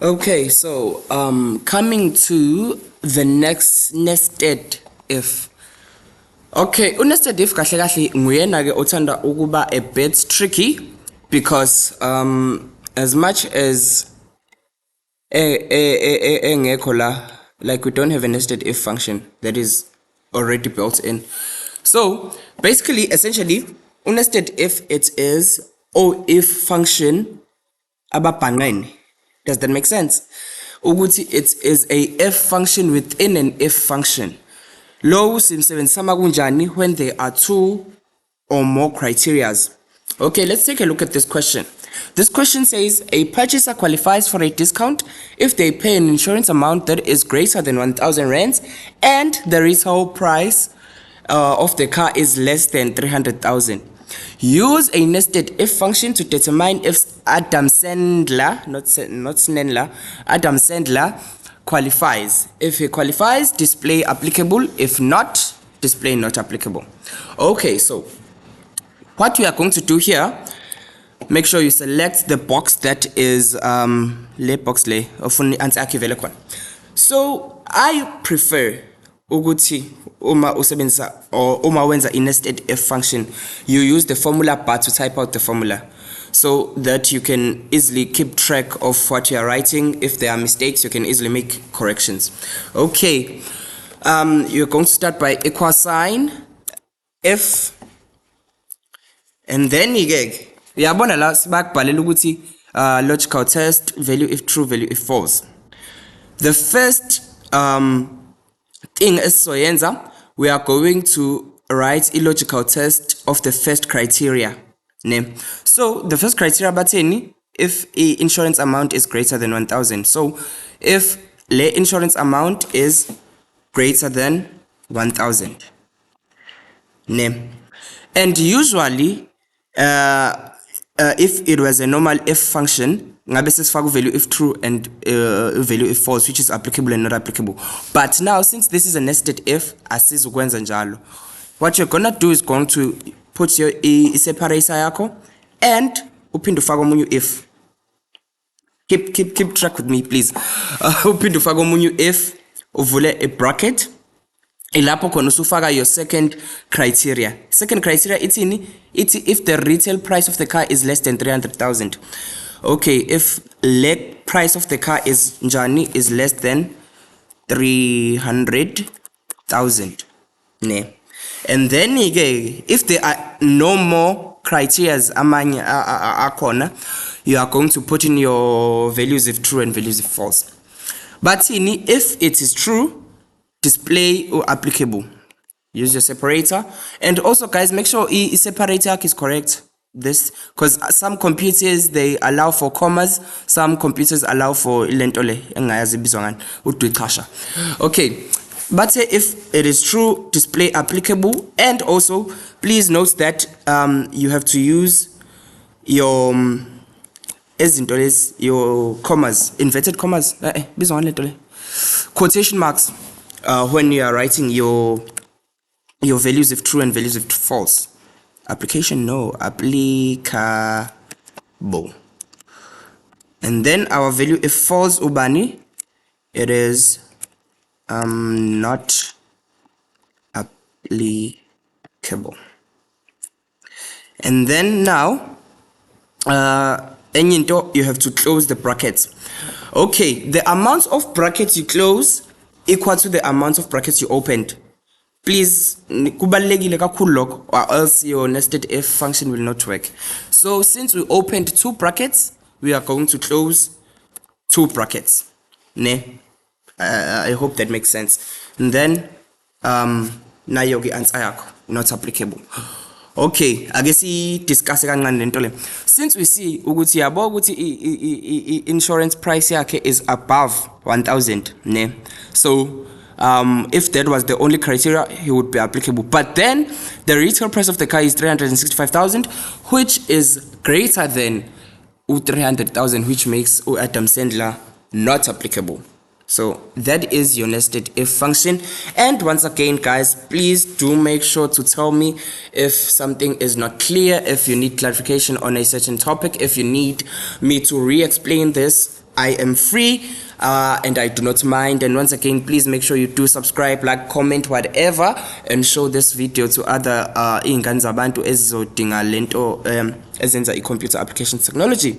Okay, so coming to the next nested if. Okay, nested if kahle kahle nguyena ke othanda ukuba a bit tricky because as much as engekho la, like we don't have a nested if function that is already built in. So basically, essentially, nested if it is o if function ababhangene. Does that make sense? Ukuthi it is a if function within an if function. Lo simsebenzisa kunjani when there are two or more criterias. Okay, let's take a look at this question. This question says a purchaser qualifies for a discount if they pay an insurance amount that is greater than 1,000 rands and the retail price of the car is less than 300,000. Use a nested if function to determine if Adam Sandler, not Snendler, Adam Sandler qualifies. If he qualifies, display applicable. If not, display not applicable. Okay, so what we are going to do here, make sure you select the box that is le box le ofuni answer one. So I prefer ukuthi uma usebenzisa or uma wenza nested if function, you use the formula bar to type out the formula so that you can easily keep track of what you are writing. If there are mistakes, you can easily make corrections. Okay, you're going to start by equal sign if, and then uyabona la sibakubhalela ukuthi logical test, value if true, value if false. The first thing esizoyenza, we are going to write a logical test of the first criteria. So the first criteria bathini, if a insurance amount is greater than 1,000. So if the insurance amount is greater than 1,000. And usually if it was a normal if function, ngabe sesifaka value if true and value if false, which is applicable and not applicable. But now, since this is a nested if, asizukwenza njalo, what you're gonna do is going to put your separator yako and uphinde ufake omunye if. Keep track with me, please. Uphinde ufake omunye if, uvule a bracket. Ilapho khona usufaka your second criteria. Second criteria ithini? Ithi if the retail price of the car is less than 300,000. Okay, if the price of the car is njani is less than 300,000. And then if there are no more criteria amanye akhona, you are going to put in your values if true and values if false. But if it is true, display or applicable. Use your separator, and also guys, make sure separator is correct. This because some computers they allow for commas, some computers allow for ilentole engayazi ibizwa ngani udwixasha. Okay, but if it is true, display applicable. And also please note that you have to use your your commas, inverted commas, bizwa ngani lentole, quotation marks when you are writing your values if true and values if false. Application, no, applicable. And then our value if false ubani, it is not applicable. And then now you have to close the brackets. Okay, the amount of brackets you close equal to the amount of brackets you opened. Please, kubalulekile kakhulu lokho, or else your nested if function will not work. So since we opened two brackets, we are going to close two brackets. I hope that makes sense. And then now you answer yako, not applicable. Okay, I guess discuss kancane lento le. Since we see ukuthi yabo ukuthi insurance price yakhe is above 1,000, so if that was the only criteria, he would be applicable. But then the retail price of the car is 365,000, which is greater than 300,000, which makes Adam Sandler not applicable. So that is your nested if function. And once again, guys, please do make sure to tell me if something is not clear, if you need clarification on a certain topic, if you need me to re-explain this. I am free and I do not mind. And once again, please make sure you do subscribe, like, comment, whatever, and show this video to other ingane zabantu ezizodinga lento ezenza i-computer applications technology.